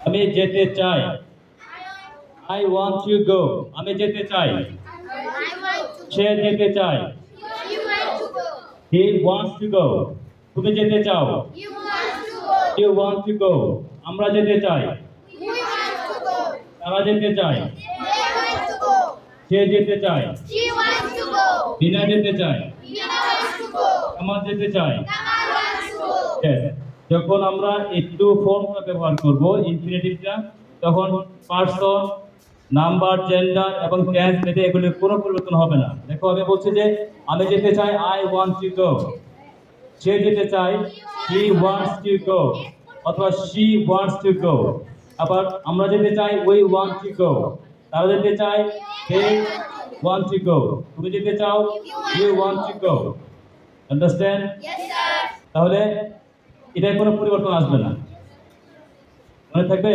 আমি যেতে চাই। I want to go. আমি যেতে চাই। সে যেতে চায়। He wants to go. তুমি যেতে চাও। You want to go. আমরা যেতে চাই। তারা যেতে চায়। সে যেতে চায়। বিনা যেতে চায়। আমার যেতে চায়। Yes. যখন আমরা একটু ফর্মটা ব্যবহার করব ইনফিনিটিভটা, তখন পারসন, নাম্বার, জেন্ডার এবং টেন্স মেথে এগুলোর কোনো পরিবর্তন হবে না। দেখো আমি বলছি যে আমি যেতে চাই, I want to go. সে যেতে চায়, he wants to go, অথবা she wants to go. আবার আমরা যেতে চাই, we want to go. তারা যেতে চায়, they want to go. তুমি যেতে চাও, you want to go. Understand? তাহলে এটার কোনো পরিবর্তন আসবে না, মনে থাকবে?